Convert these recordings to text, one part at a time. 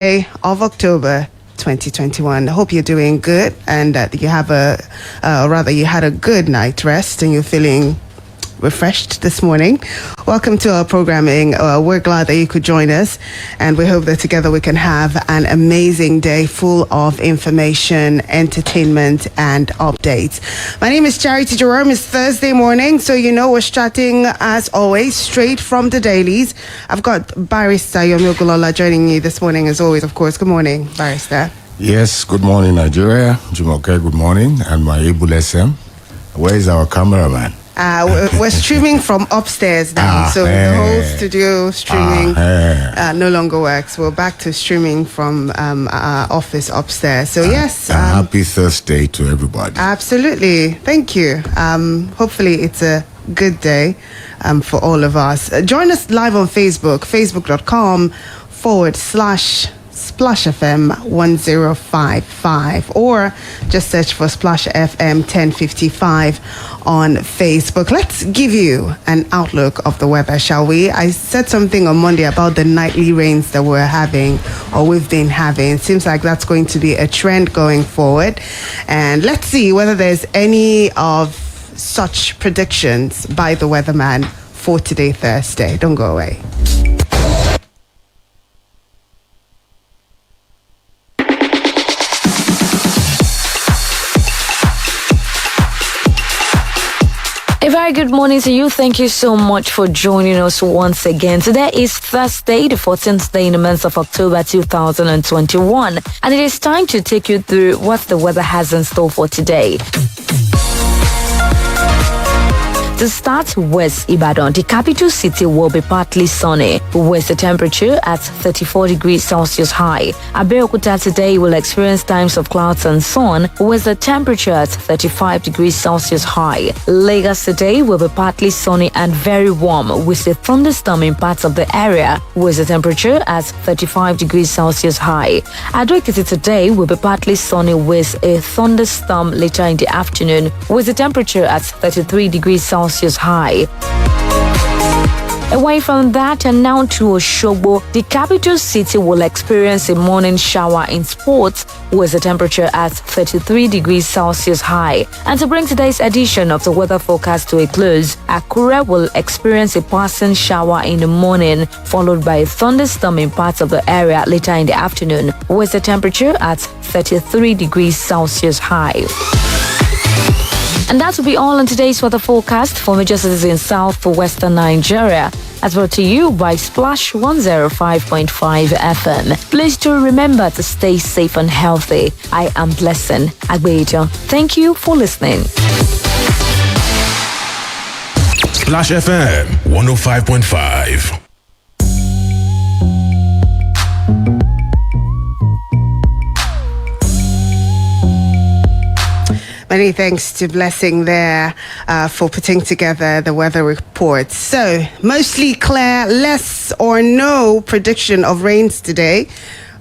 Day of October 2021. I hope you're doing good and that you have you had a good night rest and you're feeling refreshed this morning. Welcome to our programming. We're glad that you could join us, and we hope that together we can have an amazing day full of information, entertainment, and updates. My name is Charity Jerome. It's Thursday morning, so we're starting as always straight from the dailies. I've got Barrister Yomi Ogulola joining me this morning as always, of course. Good morning, Barrister. Yes, good morning, Nigeria. Jumoke, good morning. And my Able SM. Where is our cameraman? We're streaming from upstairs now, so the whole studio streaming no longer works. We're back to streaming from our office upstairs. So yes, happy Thursday to everybody. Absolutely, thank you. Hopefully it's a good day for all of us. Join us live on Facebook, facebook.com/Splash FM 1055, or just search for Splash FM 1055 on Facebook. Let's give you an outlook of the weather, shall we? I said something on Monday about the nightly rains that we're having, or we've been having. It seems like that's going to be a trend going forward, and let's see whether there's any of such predictions by the weatherman for today, Thursday. Don't go away. A very good morning to you. Thank you so much for joining us once again. Today is Thursday, the 14th day in the month of October 2021, and it is time to take you through what the weather has in store for today. To start with Ibadan, the capital city will be partly sunny, with the temperature at 34 degrees Celsius high. Abeokuta today will experience times of clouds and sun, with the temperature at 35 degrees Celsius high. Lagos today will be partly sunny and very warm, with a thunderstorm in parts of the area, with the temperature at 35 degrees Celsius high. Ado-Ekiti today will be partly sunny with a thunderstorm later in the afternoon, with the temperature at 33 degrees Celsius high. Away from that, and now to Osogbo, the capital city will experience a morning shower in spots, with the temperature at 33 degrees Celsius high. And to bring today's edition of the weather forecast to a close, Akure will experience a passing shower in the morning, followed by a thunderstorm in parts of the area later in the afternoon, with the temperature at 33 degrees Celsius high. And that will be all on today's weather forecast for major cities in South for Western Nigeria, as brought to you by Splash 105.5 FM. Please do remember to stay safe and healthy. I am Blessing Agbejo. Thank you for listening. Splash FM 105.5. Many thanks to Blessing there for putting together the weather report. So, mostly clear, less or no prediction of rains today.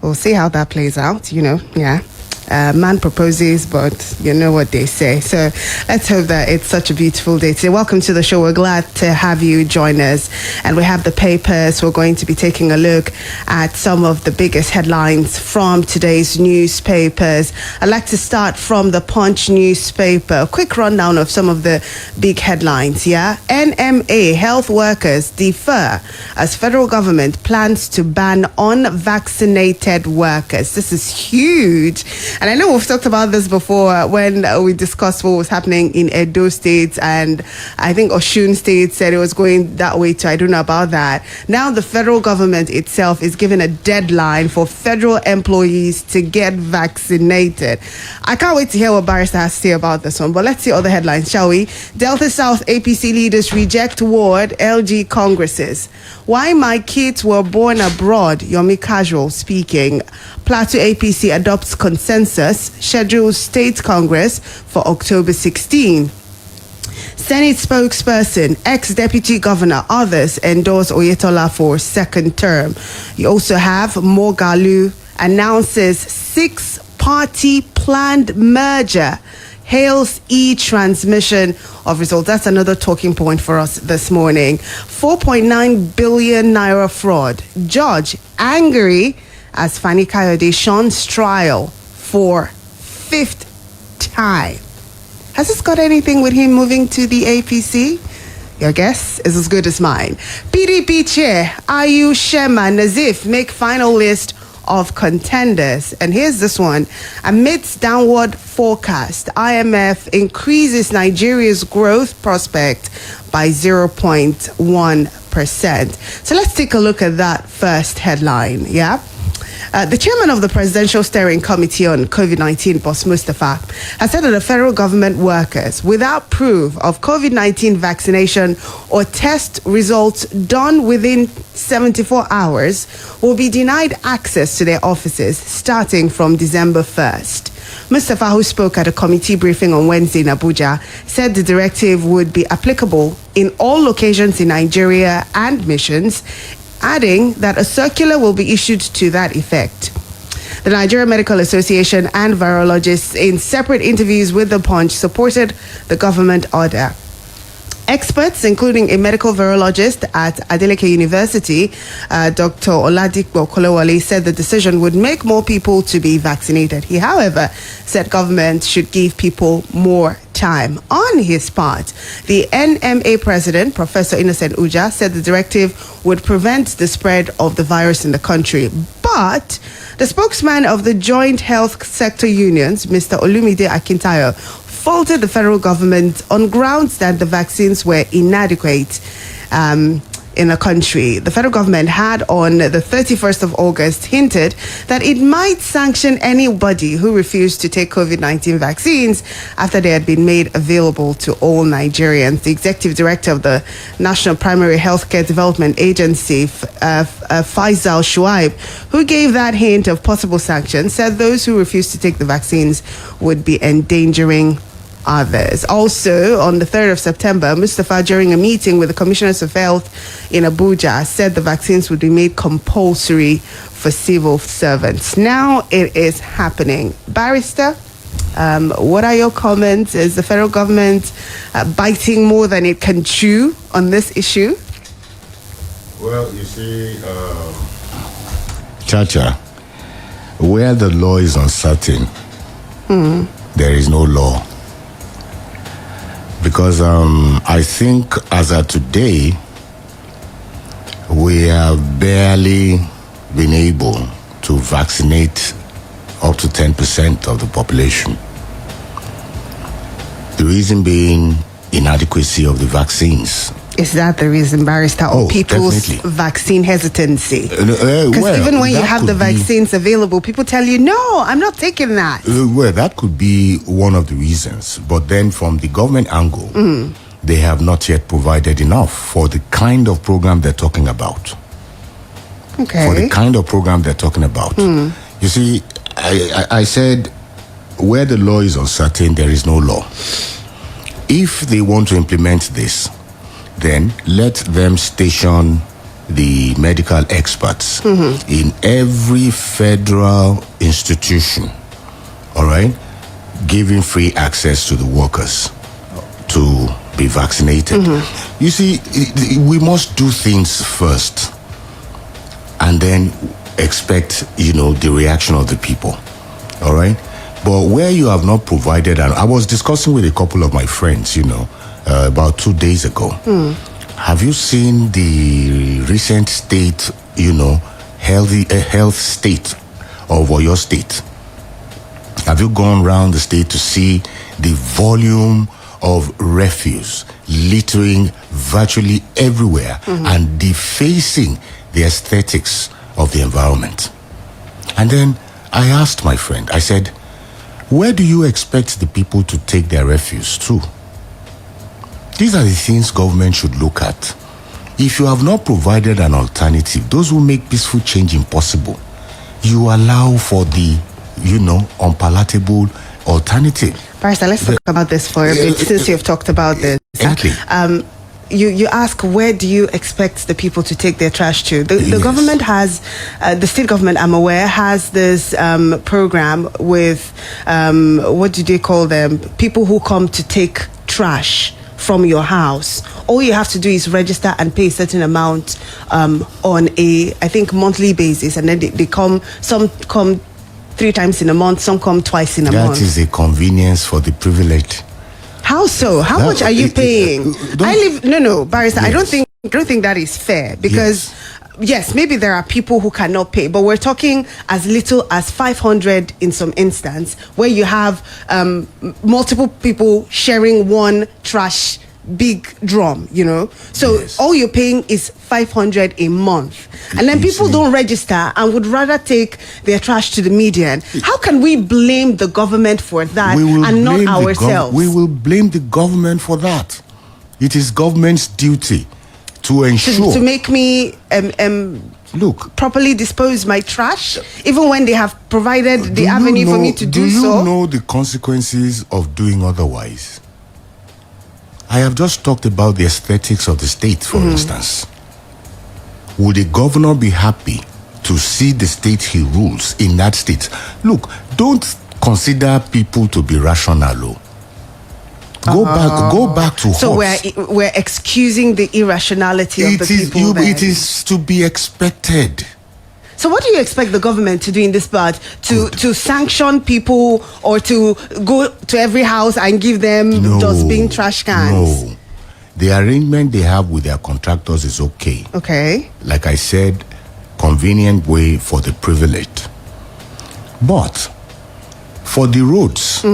We'll see how that plays out, yeah. Man proposes, but you know what they say. So let's hope that it's such a beautiful day today. Welcome to the show. We're glad to have you join us. And we have the papers. We're going to be taking a look at some of the biggest headlines from today's newspapers. I'd like to start from the Punch newspaper. A quick rundown of some of the big headlines, yeah? NMA health workers defer as federal government plans to ban unvaccinated workers. This is huge. And I know we've talked about this before when we discussed what was happening in Edo State, and I think Osun State said it was going that way too. I don't know about that. Now the federal government itself is giving a deadline for federal employees to get vaccinated. I can't wait to hear what Barrister has to say about this one, but let's see other headlines, shall we? Delta South APC leaders reject Ward LG Congresses. Why my kids were born abroad, Yomi Casual speaking. Plateau APC adopts consensus, schedules State Congress for October 16. Senate spokesperson, ex-deputy governor, others endorse Oyetola for second term. You also have Moghalu announces 6-party planned merger, hails e-transmission of results. That's another talking point for us this morning. 4.9 billion naira fraud. Judge angry as Fani Kayode shuns trial for 5th time. Has this got anything with him moving to the APC? Your guess is as good as mine. PDP chair Ayu Shema Nazif make final list of contenders. And here's this one. Amidst downward forecast, IMF increases Nigeria's growth prospect by 0.1%. So let's take a look at that first headline, yeah? The chairman of the Presidential Steering Committee on COVID-19, Boss Mustafa, has said that the federal government workers without proof of COVID-19 vaccination or test results done within 74 hours will be denied access to their offices starting from December 1st. Mustafa, who spoke at a committee briefing on Wednesday in Abuja, said the directive would be applicable in all locations in Nigeria and missions, adding that a circular will be issued to that effect. The Nigeria Medical Association and virologists, in separate interviews with The Punch, supported the government order. Experts, including a medical virologist at Adeleke University, Dr. Oladipo Kolowole, said the decision would make more people to be vaccinated. He, however, said government should give people more time. On his part, the NMA president, Professor Innocent Uja, said the directive would prevent the spread of the virus in the country. But the spokesman of the Joint Health Sector Unions, Mr. Olumide Akintayo, faulted the federal government on grounds that the vaccines were inadequate in the country. The federal government had on the 31st of August hinted that it might sanction anybody who refused to take COVID-19 vaccines after they had been made available to all Nigerians. The executive director of the National Primary Healthcare Development Agency, Faisal Shuaib, who gave that hint of possible sanctions, said those who refused to take the vaccines would be endangering others. Also, on the 3rd of September, Mustafa, during a meeting with the Commissioners of Health in Abuja, said the vaccines would be made compulsory for civil servants. Now it is happening. Barrister, what are your comments? Is the federal government biting more than it can chew on this issue? Well, you see, Chacha, where the law is uncertain, there is no law. Because I think as of today, we have barely been able to vaccinate up to 10% of the population. The reason being inadequacy of the vaccines. Is that the reason, Barrister, or people's definitely. vaccine hesitancy? Because Well, even when you that have the could be- vaccines available, people tell you, no, I'm not taking that. Well, that could be one of the reasons. But then from the government angle, they have not yet provided enough for the kind of program they're talking about. Okay. For the kind of program they're talking about. You see, I said, where the law is uncertain, there is no law. If they want to implement this, then let them station the medical experts in every federal institution, all right, giving free access to the workers to be vaccinated. You see, we must do things first and then expect, the reaction of the people, all right? But where you have not provided, and I was discussing with a couple of my friends, about 2 days ago. Have you seen the recent state, health state of Oyo State? Have you gone around the state to see the volume of refuse littering virtually everywhere and defacing the aesthetics of the environment? And then I asked my friend, I said, where do you expect the people to take their refuse to? These are the things government should look at. If you have not provided an alternative, those who make peaceful change impossible, you allow for the, unpalatable alternative. Barrister, let's talk about this for a bit, since you've talked about this. Exactly. You ask, where do you expect the people to take their trash to? The Yes. government has, the state government, I'm aware, has this program with, what do they call them? People who come to take trash from your house all you have to do is register and pay a certain amount on a, I think, monthly basis, and then they come. Some come 3 times in a month, some come twice in a month. That is a convenience for the privileged. How so? How much are you paying? Barrister. Yes. I don't think that is fair, because yes, maybe there are people who cannot pay, but we're talking as little as 500 in some instance, where you have multiple people sharing one trash big drum, so all you're paying is 500 a month, and then people don't register and would rather take their trash to the median. How can we blame the government for that and not ourselves? We will blame the government for that. It is government's duty to ensure to make me properly dispose my trash, even when they have provided the avenue for me to do so. Do you know the consequences of doing otherwise? I have just talked about the aesthetics of the state, for instance. Would a governor be happy to see the state he rules in that state? Look, don't consider people to be rational. Go back to so horse. we're excusing the irrationality of the people. It is to be expected. So what do you expect the government to do in this part? To sanction people, or to go to every house and give them dustbin trash cans? No. The arrangement they have with their contractors is okay. Okay. Like I said, convenient way for the privileged. But for the roads,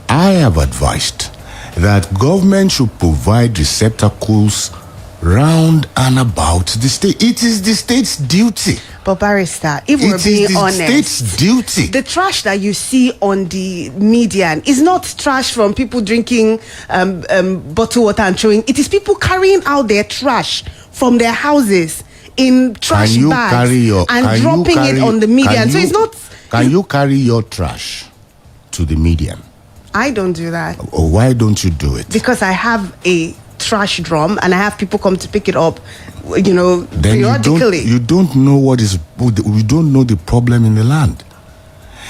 I have advised that government should provide receptacles round and about the state. It is the state's duty. But Barrister, if we're being honest, state's duty. The trash that you see on the median is not trash from people drinking bottled water and throwing. It is people carrying out their trash from their houses in trash bags and dropping it on the median. So it's not. Can you carry your trash to the median? I don't do that. Why don't you do it? Because I have a trash drum and I have people come to pick it up, then periodically. You don't know you don't know the problem in the land.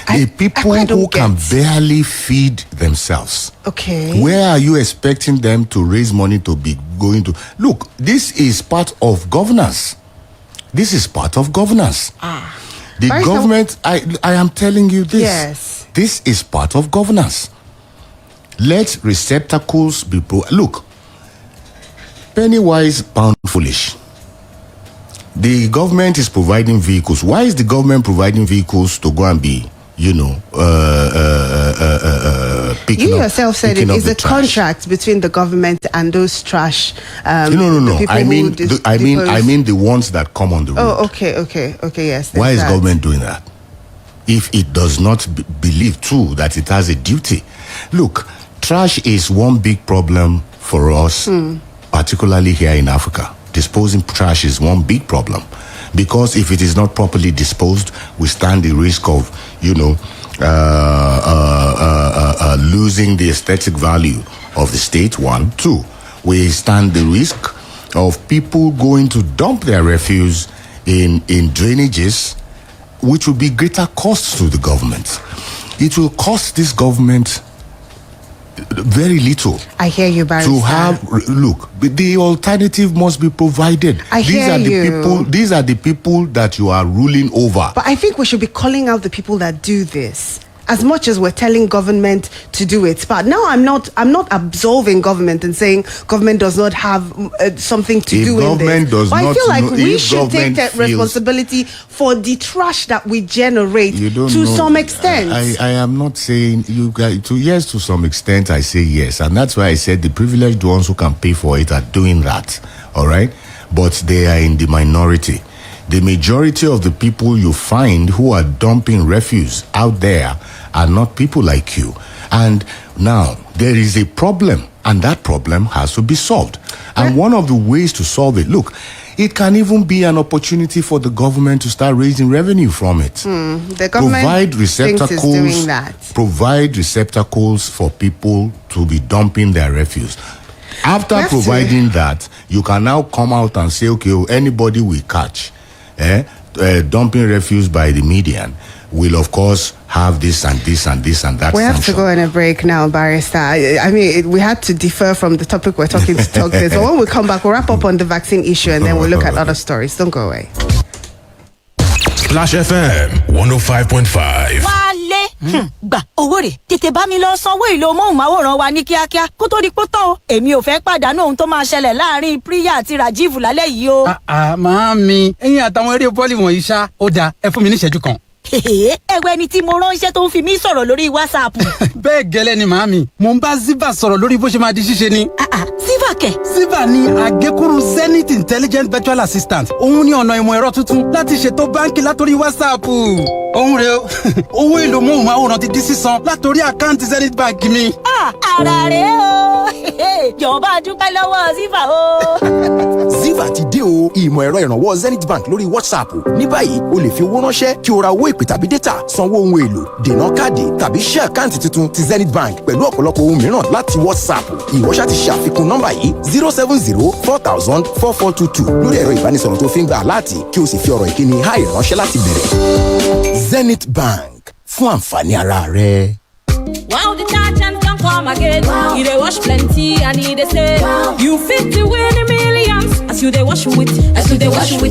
The people who can barely feed themselves. Okay. Where are you expecting them to raise money to be going to? Look, this is part of governance. This is part of governance. The government, I am telling you this. Yes. This is part of governance. Let receptacles be look, penny wise, pound foolish. The government is providing vehicles. Why is the government providing vehicles to go and be, picking you yourself said it is a trash? Contract between the government and those trash. No. I mean the ones that come on the road. Oh, okay. Yes. Why is government doing that? If it does not believe too that it has a duty. Look, trash is one big problem for us, particularly here in Africa. Disposing trash is one big problem, because if it is not properly disposed, we stand the risk of, losing the aesthetic value of the state. 1, 2, we stand the risk of people going to dump their refuse in drainages, which will be greater costs to the government. It will cost this government very little. I hear you, Barrister. The alternative must be provided. These are the people that you are ruling over. But I think we should be calling out the people that do this, as much as we're telling government to do its part. Now, I'm not absolving government and saying government does not have something to do in this. But I feel like we should take that responsibility for the trash that we generate to some extent. I am not saying you guys to some extent. I say yes, and that's why I said the privileged ones who can pay for it are doing that. All right, but they are in the minority. The majority of the people you find who are dumping refuse out there are not people like you. And now there is a problem, and that problem has to be solved. And one of the ways to solve it, look, it can even be an opportunity for the government to start raising revenue from it. The government thinks it's doing that. Provide receptacles for people to be dumping their refuse. After providing that, you can now come out and say, okay, anybody we catch dumping refuse by the median will, of course, have have this and this and this and that. We have to sanction. go on a break now, Barrister. I mean, we had to defer from the topic we're talking to talk this. But when we come back, we'll wrap up on the vaccine issue and then we'll look at other stories. Don't go away. Splash FM 105.5. Wálé gbà owó rẹ̀ tètè bá mi lọ sanwó ìlò móhùnmáwòrán wa ní kíákíá kó tó di pé tán o èmi ò fẹ́ pàdánù ohun tó máa ṣẹlẹ̀ láàrin Priya àti Rajiv lálẹ́ yìí o. Màámi ẹ̀yin àtàwọn eré bọ́ọ̀lì wọ̀nyí ṣá ó dáa ẹ fún mi ní ìṣẹ́jú kan. ẹ̀wẹ̀ ni tí mo ránṣẹ́ tó ń fi mí sọ̀rọ̀ lórí WhatsApp. Bẹ́ẹ̀ gẹ́lẹ́ ni màámi mo ń bá Ziva sọ̀rọ̀ lórí bó ṣe máa di ṣíṣe ni. Ziva kẹ̀. Ziva ni àgékúrú Zenith Intelligent Virtual Assistant. Òun ní ọ̀nà ìmọ̀ ẹ̀rọ tuntun láti ṣètò báńkì látòrí WhatsApp. Òun rẹ̀ o owó èlò móhùnmáwòrán ti di sísan látòrí àkáǹtì Zenith Bank mi. Ara rẹ̀ o jọ̀ọ́ dúpẹ́ lọ́wọ́ Ziva o. Ziva ti dé o ìmọ̀ ẹ̀rọ ìrànwọ́ Zenith Bank lórí WhatsApp. Ní báyìí o lè fi owó ránṣẹ́ kí o ra owó ìpè tàbí data sanwó ohun èlò dènà káàdì tàbí ṣe àkáǹtì tuntun ti Zenith Bank pẹ̀lú ọ̀pọ̀lọpọ̀ ohun mìíràn láti WhatsApp. Ìwọ ṣá ti ṣe àfikún nọ́mbà yìí 070-4000-4422 lórí ẹ̀rọ ìbánisọ̀rọ̀ tó fi ń gba aláàtì kí o sì fi ọ̀rọ̀ ìkíni háì ránṣẹ́ láti bẹ̀rẹ̀. Zenith Bank fún àǹfààní ara rẹ. Wow, the detergent can come again. Wow. You dey wash plenty and you dey say wow. You fit to win the millions as you dey wash with,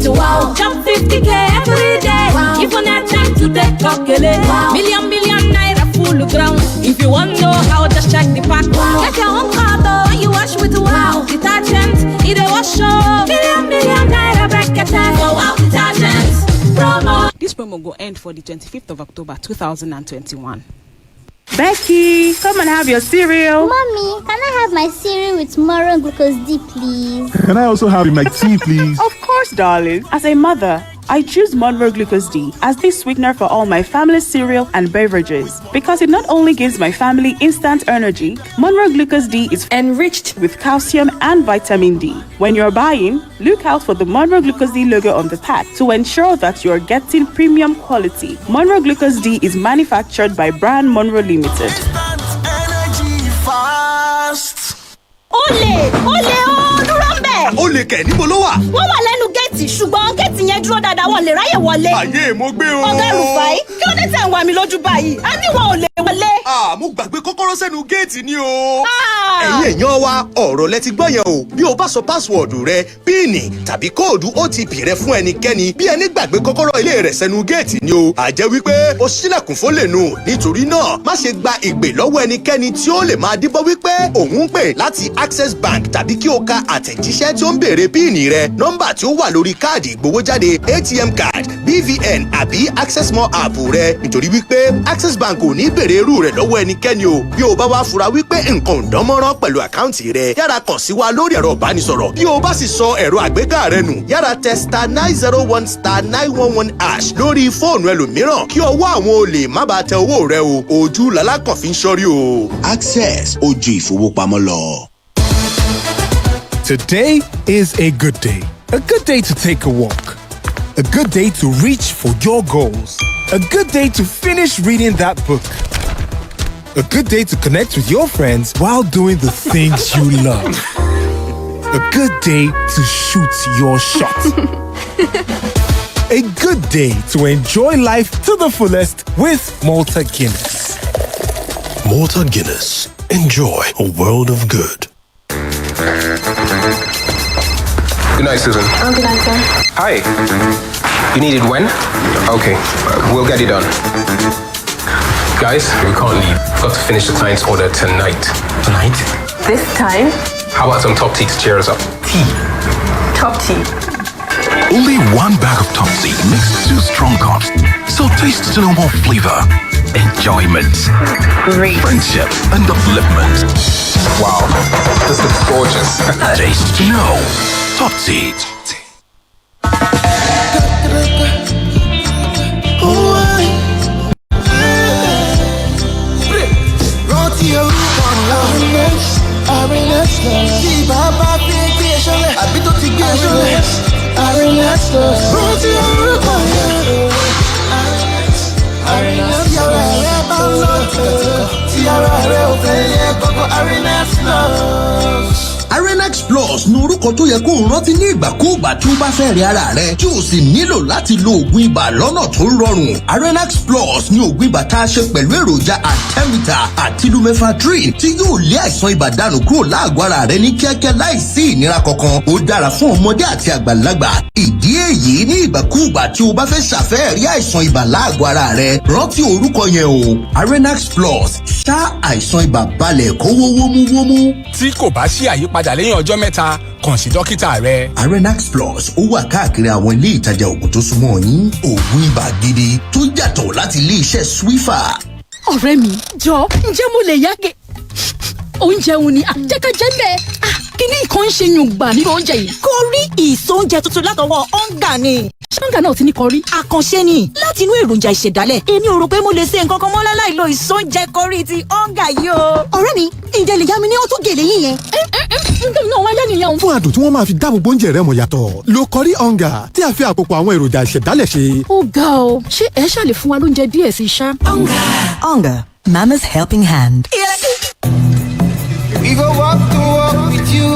wow. Jump 50K every day. Wow. If you not time to take calculate. Wow. Million naira full ground. If you want know how, just check the pack. Wow. Get your own car though when you wash with wow. Detergent, you dey wash up. Million naira bracket. So wow, detergent promo. This promo will end for the 25th of October 2021. Becky, come and have your cereal. Mommy, can I have my cereal with Moron Glucose D, please? Can I also have my tea, please? Of course, darling. As a mother, I choose Monroe Glucose D as the sweetener for all my family's cereal and beverages because it not only gives my family instant energy, Monroe Glucose D is enriched with calcium and vitamin D. When you're buying, look out for the Monroe Glucose D logo on the pack to ensure that you're getting premium quality. Monroe Glucose D is manufactured by Brand Monroe Limited. Olè dúró ń bẹ̀. Olè kẹ̀ níbo ló wà? Wọ́n wà lẹ́nu géètì ṣùgbọ́n géètì yẹn dúró dáadáa wọn lè ráyè wọlé. Àyè mo gbé o. Ọ̀gá Rufai, kí ló dé tẹ̀ ń wá mi lójú báyìí? A ní wọn ò lè wọlé. Mo gbàgbé kọ́kọ́rọ́ sẹ́nu géètì ni o. Ẹ̀yin èèyàn wa, ọ̀rọ̀ lẹ ti gbọ́ yẹn o. Bí o bá sọ páṣíwọ̀dù rẹ, píìnì tàbí kóòdù OTP rẹ fún ẹnikẹ́ni bí ẹni gbàgbé kọ́kọ́rọ́ ilé rẹ̀ sẹ́nu géètì ni o. Àjẹ́ wípé o ṣílẹ̀kùn fólè nù. Nítorí náà, má ṣe gba ìpè lọ́wọ́ ẹnikẹ́ni tí ó lè máa díbọ́ wípé òun ń pè láti Access Bank tàbí kí o ka àtẹ̀jíṣẹ́ tí ó ń béèrè píìnì rẹ, nọ́mbà tí ó wà lórí káàdì ìgbowójáde ATM card, BVN àbí Access More app rẹ. Nítorí wípé Access Bank ò ní béèrè irú rẹ̀ lọ́wọ́ ẹnikẹ́ni o. Bí o bá wá fura wípé nǹkan ò dánmọ́rán pẹ̀lú àkáǹtì rẹ, yára kàn sí wa lórí ẹ̀rọ ìbánisọ̀rọ̀. Bí o bá sì sọ ẹ̀rọ àgbéká rẹ nù, yára tẹ *901*911# lórí fóònù ẹlòmíràn kí ọwọ́ àwọn olè má bàa tẹ owó rẹ o. Ojú làlákàn fi ń ṣọ́rí o. Access ojú ìfowópamọ́ lọ. Today is a good day. A good day to take a walk. A good day to reach for your goals. A good day to finish reading that book. A good day to connect with your friends while doing the things you love. A good day to shoot your shot. A good day to enjoy life to the fullest with Malta Guinness. Malta Guinness. Enjoy a world of good. Good night, Susan. Good night, sir. Hi. You need it when? Okay, we'll get it done. Guys, we can't leave. We've got to finish the client's order tonight. Tonight? This time? How about some top tea to cheer us up? Tea. Top tea. Only one bag of Top Tea makes 2 strong cups. So taste to know more flavor, enjoyment, friendship, and upliftment. Wow, this looks gorgeous. Taste to know. Top Tea. Arenax Plus ní orúkọ tó yẹ kó o rántí ní ìgbàkúùgbà tí ó bá fẹ́ rí ara rẹ tí o sì nílò láti lo oògùn ibà lọ́nà tó rọrùn. Arenax Plus ní oògùn ibà tá a ṣe pẹ̀lú èròjà artemether àti lumefantrine tí yóò lé àìsàn ibà dànù kúrò láàgọ́ ara rẹ ní kíákíá láìsí ìnira kankan. Ó dára fún ọmọdé àti àgbàlagbà. Ìdí èyí ní ìgbàkúùgbà tí o bá fẹ́ ṣàfẹ́rí àìsàn ibà láàgọ́ ara rẹ rántí orúkọ yẹn o. Arenax Plus ṣá àìsàn ibà balẹ̀ kó wómúwómú. Tí kò bá sí àyípadà lẹ́yìn ọjọ́ mẹ́ta, kàn sí dókítà rẹ. Arenax Plus ó wà káàkiri àwọn ilé ìtajà oògùn tó súnmọ́ yín. Oògùn ibà gidi tó yàtọ̀ láti ilé iṣẹ́ Swiffer. ọ̀rẹ́ mi jọ ǹjẹ́ mo lè yáge oúnjẹ òun ni àjẹkájẹ bẹ́ẹ̀ kíní kan ń ṣe yùngbà nínú oúnjẹ yìí. kọrí ìsóúnjẹ tuntun látọwọ́ ọ̀ǹgà ni. ṣọ́ǹgà náà ti ní kọrí. àkànṣe ni láti inú èròjà ìṣẹ̀dálẹ̀. èmi ò rò pé mo lè ṣe nǹkan kan mọ́ láláì lo ìsóúnjẹ kọrí ti ọ̀ǹgà yìí o. ọ̀rẹ́ mi ǹjẹ́ lè yá mi ní ọtún gèlè yín yẹn. ǹjẹ́ náà wáyé nìyẹn. fún àdùn tí wọ́n máa fi dáàbò bo oúnjẹ rẹ mọ̀ yàtọ̀ lo kọrí ọ̀ǹgà tí a fi àpòpọ̀ àwọn èròjà ìṣẹ̀dálẹ̀ ṣe. ó ga o ṣé ẹ ṣàlè fún wa lóúnjẹ díẹ̀ sí ṣá. Onga, Mama's helping hand. We go walk the walk with you,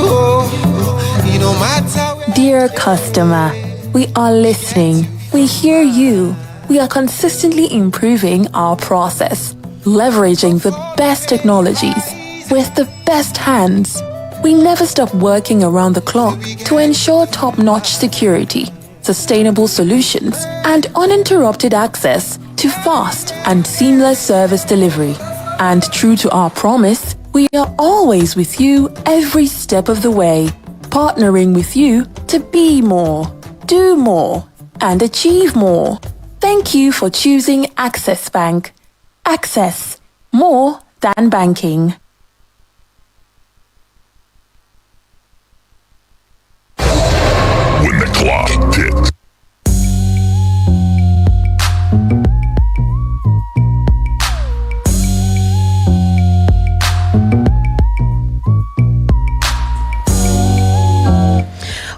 no matter where. Dear customer, we are listening. We hear you. We are consistently improving our process, leveraging the best technologies with the best hands. We never stop working around the clock to ensure top-notch security, sustainable solutions, and uninterrupted access to fast and seamless service delivery. And true to our promise, we are always with you every step of the way, partnering with you to be more, do more, and achieve more. Thank you for choosing Access Bank. Access, more than banking. When the clock ticks.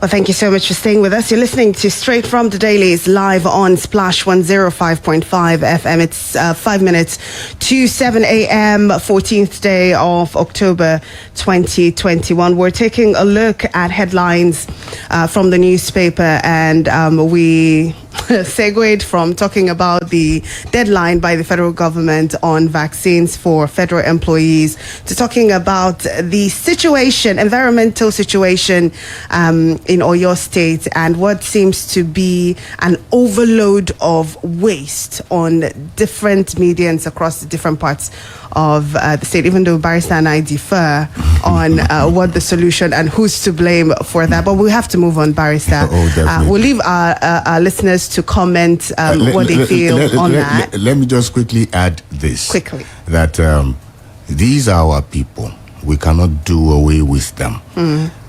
Well, thank you so much for staying with us. You're listening to Straight from the Dailies live on Splash 105.5 FM. It's 5 minutes to 7 a.m., 14th day of October 2021. We're taking a look at headlines from the newspaper, and we segued from talking about the deadline by the federal government on vaccines for federal employees to talking about the situation, environmental situation in Oyo State, and what seems to be an overload of waste on different medians across the different parts of the state, even though Barrister and I differ on what the solution and who's to blame for that. But we have to move on, Barrister. We'll leave our listeners to comment what they feel on that. Let me just quickly add this. Quickly. That these are our people. We cannot do away with them.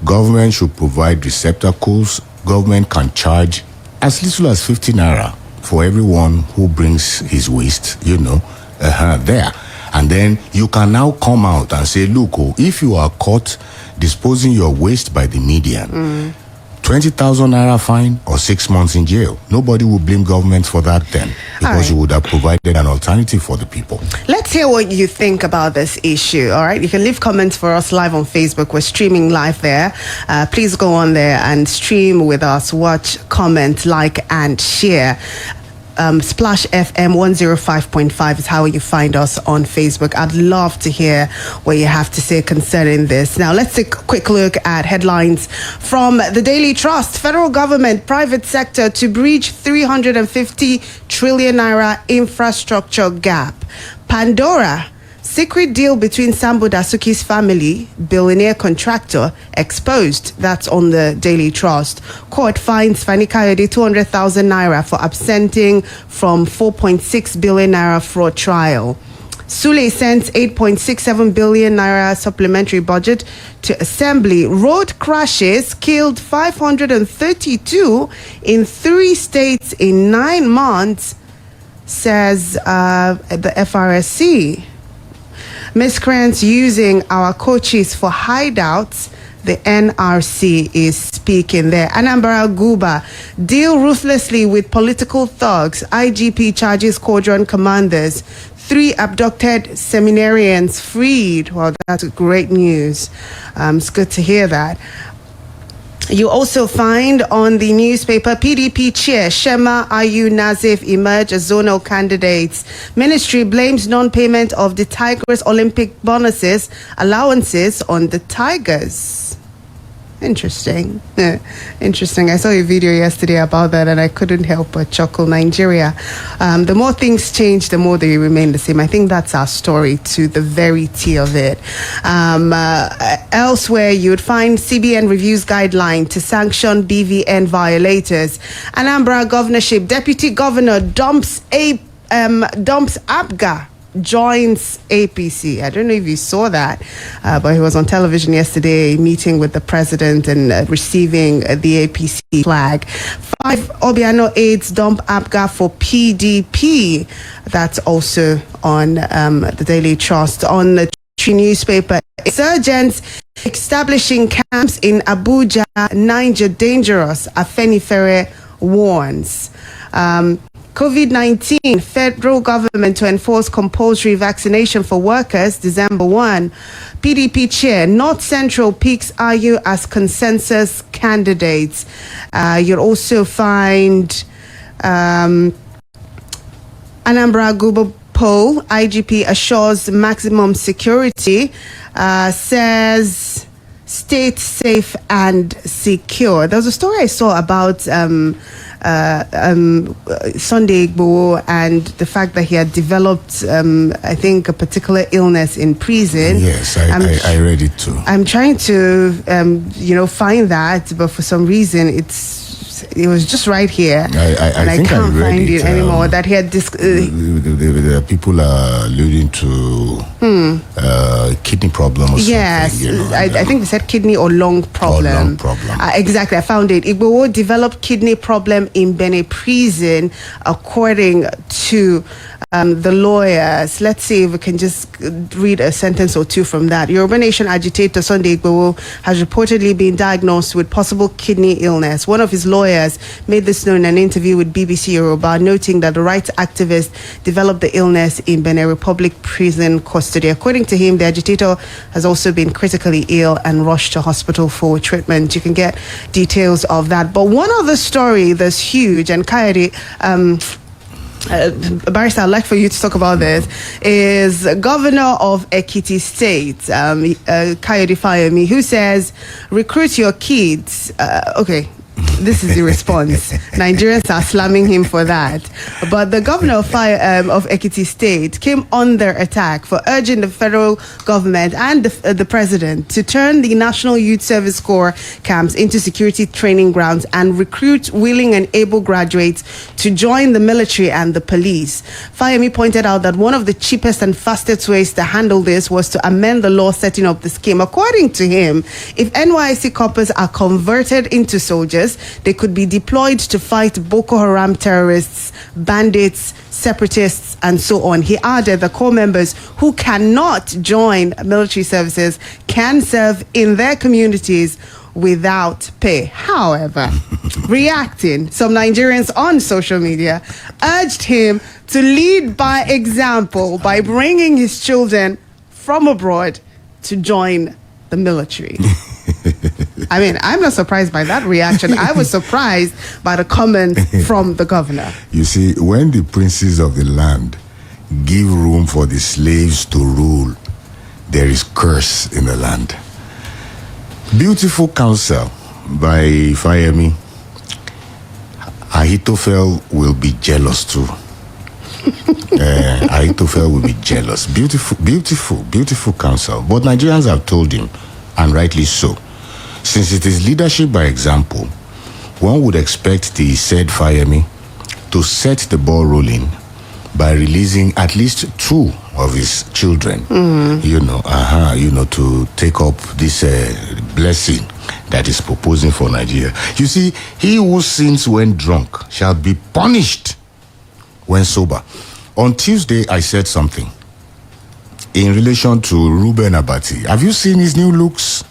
Government should provide receptacles. Government can charge as little as 50 naira for everyone who brings his waste, there. And then you can now come out and say, look, if you are caught disposing your waste by the median, 20,000 naira fine or 6 months in jail. Nobody will blame government for that then, because you would have provided an alternative for the people. Let's hear what you think about this issue. All right, you can leave comments for us live on Facebook. We're streaming live there. Please go on there and stream with us, watch, comment, like, and share. Splash FM 105.5 is how you find us on Facebook. I'd love to hear what you have to say concerning this. Now, let's take a quick look at headlines from the Daily Trust. Federal government, private sector to breach 350 trillion naira infrastructure gap. Pandora. Secret deal between Sambo Dasuki's family, billionaire contractor, exposed. That's on the Daily Trust. Court finds Fani Kayode 200,000 naira for absenting from 4.6 billion naira fraud trial. Sule sends 8.67 billion naira supplementary budget to Assembly. Road crashes killed 532 in 3 states in 9 months, says the FRSC. Miscreants using our coaches for hideouts. The NRC is speaking there. Anambra Guba, deal ruthlessly with political thugs. IGP charges squadron commanders. 3 abducted seminarians freed. Well, that's great news. It's good to hear that. You also find on the newspaper PDP chair Shema Ayu Nazif emerge as zonal candidates. Ministry blames non-payment of the Tigers Olympic bonuses allowances on the Tigers. Interesting. Interesting. I saw a video yesterday about that and I couldn't help but chuckle. Nigeria. The more things change, the more they remain the same. I think that's our story to the very T of it. Elsewhere, you would find CBN reviews guideline to sanction BVN violators. Anambra governorship, deputy governor dumps APGA. Joins APC. I don't know if you saw that, but he was on television yesterday meeting with the president and receiving the APC flag. 5 Obiano aides dump APGA for PDP. That's also on the Daily Trust. On the newspaper, insurgents establishing camps in Abuja, Niger dangerous, Afenifere warns. COVID-19, federal government to enforce compulsory vaccination for workers, December 1. PDP chair, North Central picks Ayu as consensus candidates. You'll also find Anambra Gubo poll, IGP assures maximum security, says state safe and secure. There was a story I saw about Sunday Igboho and the fact that he had developed, I think, a particular illness in prison. Yes, I read it too. I'm trying to, find that, but for some reason it was just right here. I think can't I read find it anymore. That he had the people are alluding to kidney problem or yes, something. I think they said kidney or lung problem. Exactly, I found it. Igboho developed kidney problem in Benin prison, according to the lawyers. Let's see if we can just read a sentence or two from that. Yoruba Nation agitator Sunday Igboho has reportedly been diagnosed with possible kidney illness. One of his lawyers made this known in an interview with BBC Yoruba, noting that the rights activist developed the illness in Benin Republic prison custody. According to him, the agitator has also been critically ill and rushed to hospital for treatment. You can get details of that. But one other story that's huge, and Kayode, Barrister, I'd like for you to talk about this, is Governor of Ekiti State, Kayode Fayemi, who says, recruit your kids. Okay. This is the response. Nigerians are slamming him for that. But the governor of Ekiti State came under attack for urging the federal government and the president to turn the National Youth Service Corps camps into security training grounds and recruit willing and able graduates to join the military and the police. Fayemi pointed out that one of the cheapest and fastest ways to handle this was to amend the law setting up the scheme. According to him, if NYSC corpers are converted into soldiers, they could be deployed to fight Boko Haram terrorists, bandits, separatists, and so on. He added the corps members who cannot join military services can serve in their communities without pay. However, reacting, some Nigerians on social media urged him to lead by example by bringing his children from abroad to join the military. I mean, I'm not surprised by that reaction. I was surprised by the comment from the governor. You see, when the princes of the land give room for the slaves to rule, there is curse in the land. Beautiful counsel by Fayemi. Ahithophel will be jealous too. Ahithophel will be jealous. Beautiful counsel. But Nigerians have told him, and rightly so, since it is leadership by example, one would expect the said Fayemi to set the ball rolling by releasing at least 2 of his children, to take up this blessing that is proposing for Nigeria. You see, he who sins when drunk shall be punished when sober. On Tuesday, I said something in relation to Reuben Abati. Have you seen his new looks?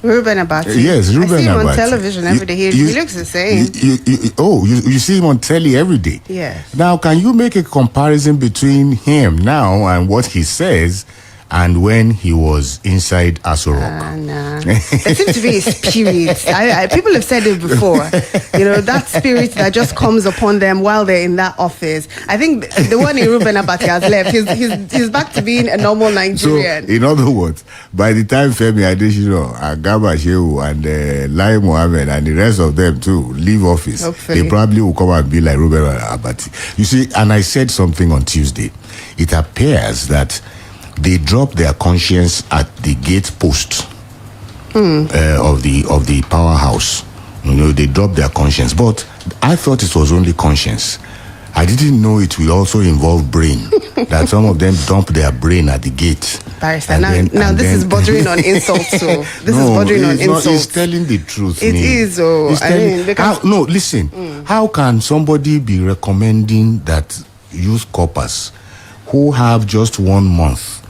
Reuben Abati? Yes, Reuben Abati. I see him on television every day. He looks the same. You see him on telly every day? Yes. Now, can you make a comparison between him now and what he says and when he was inside Aso Rock. There seems to be a spirit. People have said it before. That spirit that just comes upon them while they're in that office. I think the one in Ruben Abati has left. He's back to being a normal Nigerian. So, in other words, by the time Femi Adesina, Agaba Shehu, and Lai Mohammed, and the rest of them too leave office, hopefully, they probably will come and be like Ruben Abati. You see, and I said something on Tuesday. It appears that they dropped their conscience at the gate post of the powerhouse. They dropped their conscience, but I thought it was only conscience. I didn't know it will also involve brain. That some of them dump their brain at the gate. Barrister, this is bordering on insult too. This is bordering on insult. He's telling the truth. It is. Listen. How can somebody be recommending that youth corpers who have just 1 month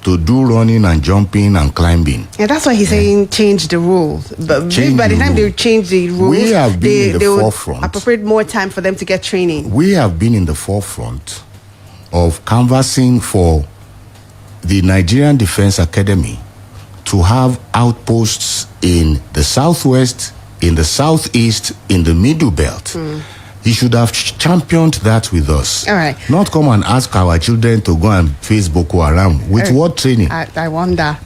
to do running and jumping and climbing? Yeah, that's why he's saying change the rules. But by the time they change the rules, we have been in the forefront. Appropriate more time for them to get training. We have been in the forefront of canvassing for the Nigerian Defense Academy to have outposts in the southwest, in the southeast, in the middle belt. He should have championed that with us. All right. Not come and ask our children to go and face Boko Haram. With what training? I wonder.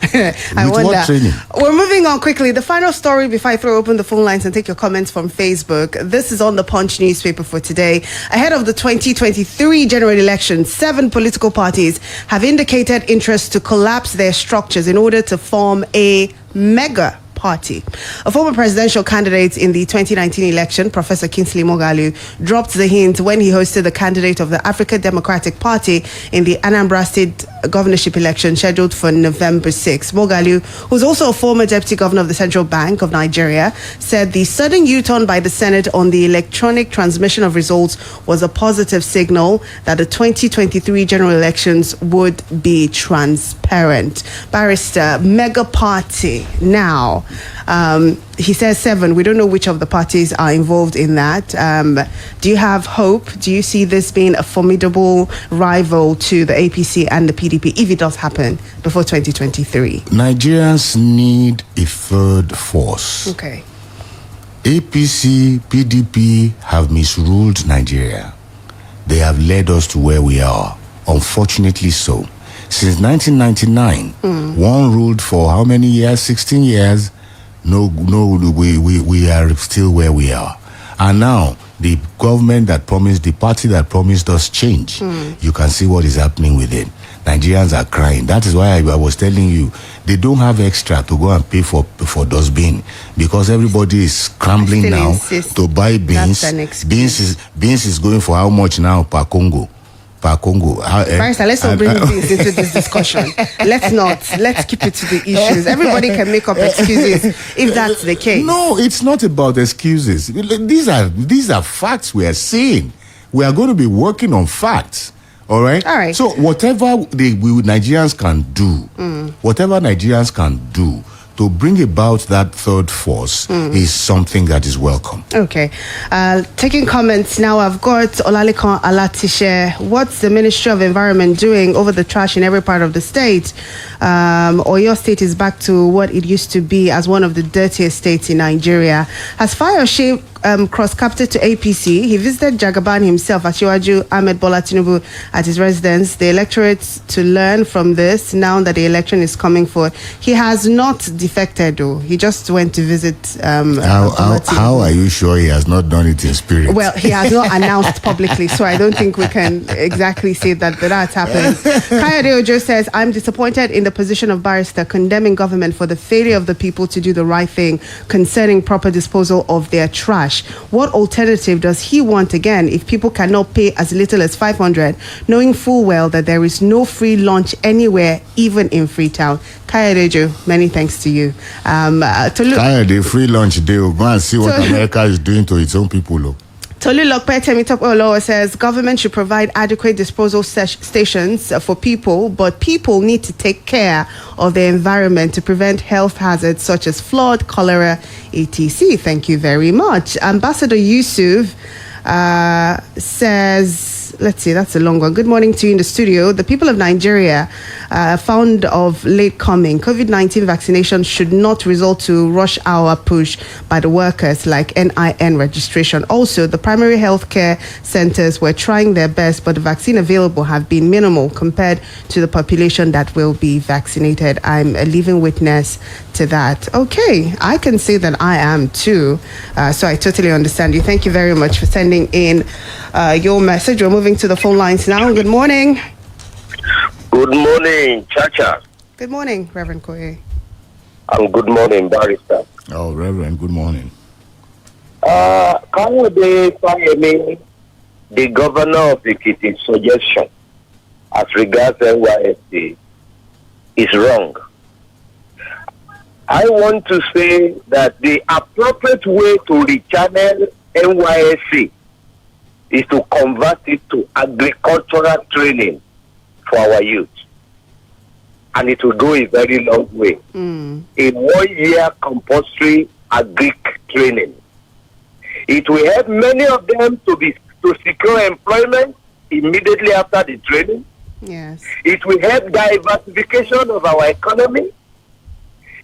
What training? We're moving on quickly. The final story before I throw open the phone lines and take your comments from Facebook. This is on the Punch newspaper for today. Ahead of the 2023 general election, 7 political parties have indicated interest to collapse their structures in order to form a mega party. A former presidential candidate in the 2019 election, Professor Kingsley Moghalu, dropped the hint when he hosted the candidate of the African Democratic Party in the Anambra State governorship election scheduled for November 6. Moghalu, who's also a former deputy governor of the Central Bank of Nigeria, said the sudden U-turn by the Senate on the electronic transmission of results was a positive signal that the 2023 general elections would be transparent. Barrister, mega party now. He says 7. We don't know which of the parties are involved in that. Do you have hope? Do you see this being a formidable rival to the APC and the PDP if it does happen before 2023? Nigerians need a third force. Okay. APC, PDP have misruled Nigeria. They have led us to where we are. Unfortunately so. Since 1999, one ruled for how many years? 16 years. No, we are still where we are. And now, the government that promised, the party that promised us change, you can see what is happening with it. Nigerians are crying. That is why I was telling you, they don't have extra to go and pay for dustbin, because everybody is scrambling now to buy beans. Beans is going for how much now per Congo? Barrister, let's not bring this into this discussion. Let's keep it to the issues. Everybody can make up excuses if that's the case. No, it's not about excuses. These are facts we are seeing. We are going to be working on facts. All right. So whatever Nigerians can do to bring about that third force is something that is welcome. Okay. Taking comments now, I've got Olalekan Alatishe. What's the Ministry of Environment doing over the trash in every part of the state? Oyo State is back to what it used to be as one of the dirtiest states in Nigeria. Has Fayose cross-capted to APC? He visited Jagaban himself, Asiwaju Ahmed Bola Tinubu, at his residence. The electorate to learn from this now that the election is coming forward. He has not defected, though. He just went to visit. How are you sure he has not done it in spirit? Well, he has not announced publicly, so I don't think we can exactly say that that's happened. Kayode Ojo says, I'm disappointed in the position of Barrister, condemning government for the failure of the people to do the right thing concerning proper disposal of their trash. What alternative does he want again if people cannot pay as little as 500, knowing full well that there is no free lunch anywhere, even in Freetown? Kayadejo, many thanks to you. Kayade, free lunch day. Go and see what America is doing to its own people. Tolu Lokpe Temitope says government should provide adequate disposal stations for people, but people need to take care of the environment to prevent health hazards such as flood, cholera, etc. Thank you very much. Ambassador Yusuf says let's see, that's a long one. Good morning to you in the studio. The people of Nigeria fond of late coming. COVID-19 vaccination should not result to rush hour push by the workers like NIN registration. Also, the primary healthcare centers were trying their best, but the vaccine available have been minimal compared to the population that will be vaccinated. I'm a living witness to that. Okay, I can say that I am too. So I totally understand you. Thank you very much for sending in your message. We're moving to the phone lines now. Good morning. Good morning, Chacha. Good morning, Reverend Koye. And good morning, Barrister. Oh, Reverend, good morning. Kayode Fayemi, the governor of Ekiti's suggestion as regards NYSC is wrong. I want to say that the appropriate way to rechannel NYSC is to convert it to agricultural training for our youth. And it will go a very long way. A 1 year compulsory agric training. It will help many of them to secure employment immediately after the training. Yes. It will help diversification of our economy.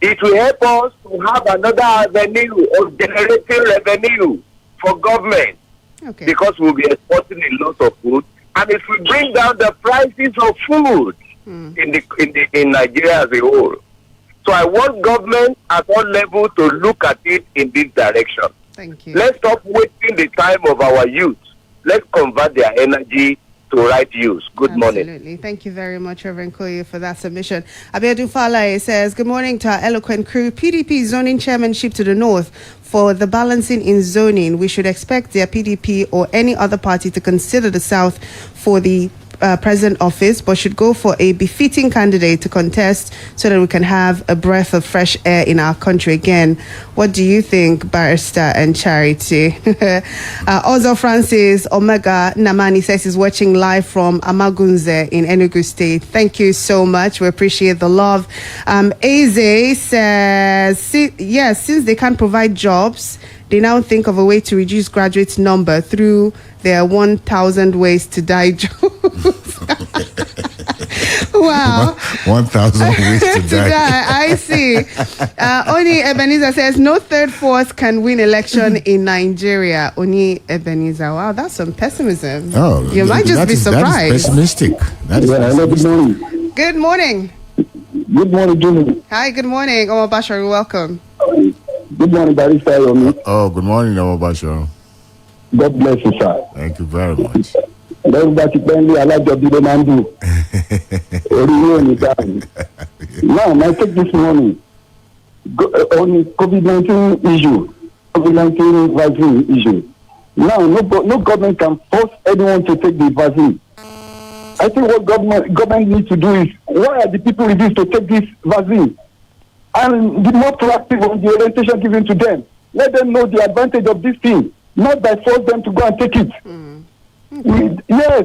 It will help us to have another avenue of generating revenue for government. Okay. Because we'll be exporting a lot of food. And it will bring down the prices of food in Nigeria as a whole. So I want government at all levels to look at it in this direction. Thank you. Let's stop wasting the time of our youth. Let's convert their energy to right use. Good morning. Absolutely. Thank you very much, Reverend Koye, for that submission. Abiodun Falaye says, good morning to our eloquent crew. PDP zoning chairmanship to the north. For the balancing in zoning, we should expect their PDP or any other party to consider the south for the present office, but should go for a befitting candidate to contest so that we can have a breath of fresh air in our country again. What do you think, Barrister and Charity? Ozo Francis Omega Namani says he's watching live from Amagunze in Enugu State. Thank you so much. We appreciate the love. Eze says, yes, since they can't provide jobs, they now think of a way to reduce graduate number through their 1,000 ways to die jobs. Wow. 1,000 ways to die. I see. Oni Ebenezer says, no third force can win election in Nigeria. Oni Ebenezer. Wow, that's some pessimism. Oh, you might just be surprised. That is pessimistic. That is pessimistic. Good morning. Good morning. Good morning, Jimmy. Hi, good morning. Omar Bashar, welcome. Good morning, Barrister. Oh, good morning, Omar Bashar. God bless you, sir. Thank you very much. Now, my take this morning on COVID-19 issue, COVID-19 vaccine issue. Now, no government can force anyone to take the vaccine. I think what government needs to do is, why are the people refusing to take this vaccine? And be more proactive on the orientation given to them. Let them know the advantage of this thing, not by force them to go and take it. Yes.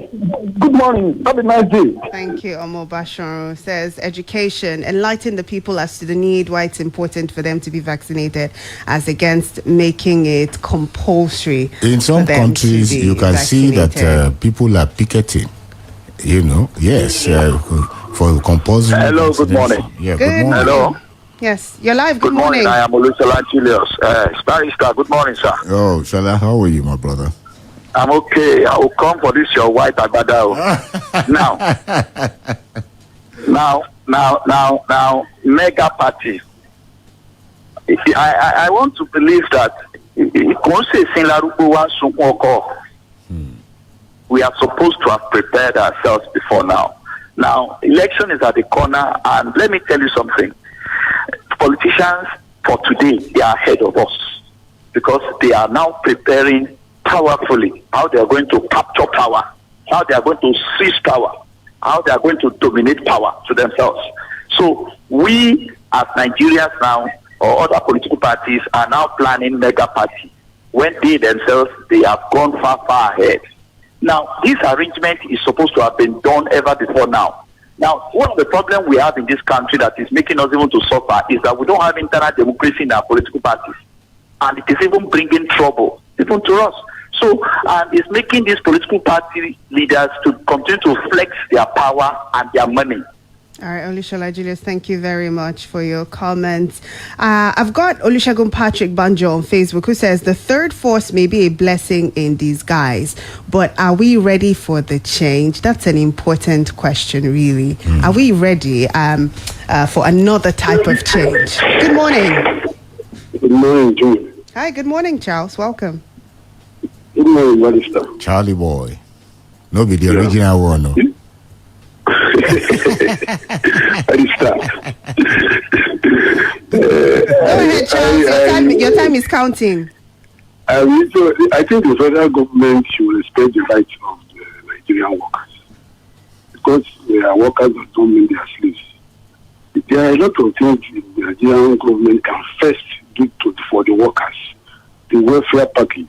Good morning. Have a nice day. Thank you. Omo Bashar says education, enlighten the people as to the need, why it's important for them to be vaccinated, as against making it compulsory. In some countries, you can see that people are picketing. You know, yes, for compulsory. Hello. Good morning. Yeah. Good morning. Hello. Yes, you're live. Good morning. I am Olusola Julius. Barrister, good morning, sir. Oh, Shala, how are you, my brother? I'm okay. I will come for this your white agbada. Now, mega party. I want to believe that we are supposed to have prepared ourselves before now. Now, election is at the corner, and let me tell you something. Politicians for today, they are ahead of us because they are now preparing powerfully how they are going to capture power, how they are going to seize power, how they are going to dominate power to themselves. So we as Nigerians now, or other political parties, are now planning mega party when they themselves, they have gone far ahead. Now, this arrangement is supposed to have been done ever before now. Now, one of the problems we have in this country that is making us even to suffer is that we don't have internal democracy in our political parties. And it is even bringing trouble, even to us. So, it's making these political party leaders to continue to flex their power and their money. All right, Olushola Julius, thank you very much for your comments. I've got Olusegun Patrick Banjo on Facebook who says the third force may be a blessing in disguise, but are we ready for the change? That's an important question, really. Are we ready for another type of change? Good morning. Good morning, June. Hi, good morning, Charles. Welcome. Good morning, Malista. Charlie boy. No be the original one, no. Go ahead, Charles. Your time is counting. I think the federal government should respect the rights of the Nigerian workers, because they are workers that don't mean they are slaves. There are a lot of things the Nigerian government can first do for the workers. The welfare package.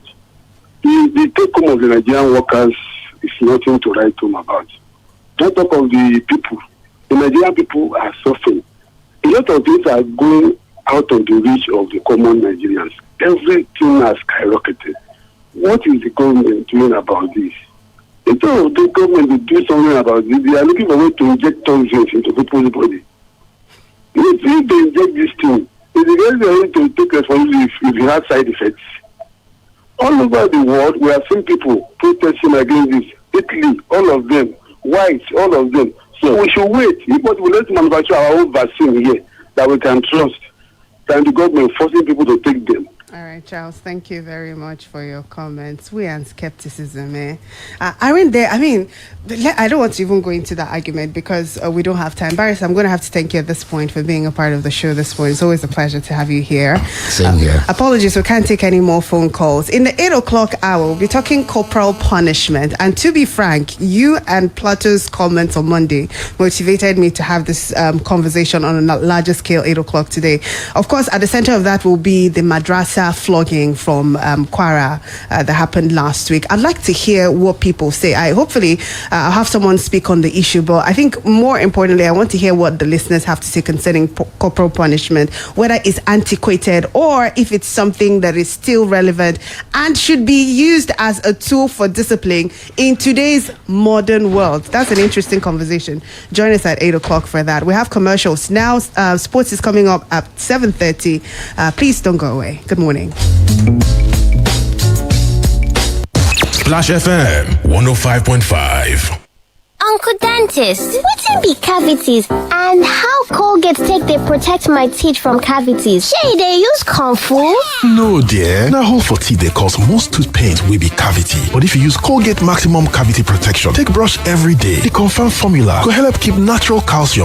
The take-home of the Nigerian workers is nothing to write home about. Don't talk of the people. The Nigerian people are suffering. A lot of things are going out of the reach of the common Nigerians. Everything has skyrocketed. What is the government doing about this? Instead of the government to do something about this, they are looking for a way to inject toxins into people's body. If they inject this thing, it's going to take responsibility if it has side effects. All over the world, we have seen people protesting against this. Italy, all of them. Whites, all of them. So we should wait. If we let manufacture our own vaccine here that we can trust, than the government forcing people to take them. All right, Charles, thank you very much for your comments. We are in skepticism, eh? Aren't there? I mean, I don't want to even go into that argument because we don't have time. Barris, I'm going to have to thank you at this point for being a part of the show this morning. It's always a pleasure to have you here. Same here. Apologies, we can't take any more phone calls. In the 8 o'clock hour, we'll be talking corporal punishment. And to be frank, you and Plato's comments on Monday motivated me to have this conversation on a larger scale 8 o'clock today. Of course, at the center of that will be the madrasa flogging from Kwara that happened last week. I'd like to hear what people say. Hopefully I'll have someone speak on the issue, but I think more importantly, I want to hear what the listeners have to say concerning corporal punishment, whether it's antiquated or if it's something that is still relevant and should be used as a tool for discipline in today's modern world. That's an interesting conversation. Join us at 8 o'clock for that. We have commercials now. Sports is coming up at 7:30. Please don't go away. Good morning. Splash FM 105.5. Uncle Dentist, wetin be cavities and how Colgate take dey protect my teeth from cavities? Shey dey use Comfort? No dear, na hole for teeth dey cause most tooth pain wey be cavity. But if you use Colgate Maximum Cavity Protection take brush every day, the confirmed formula go help keep natural calcium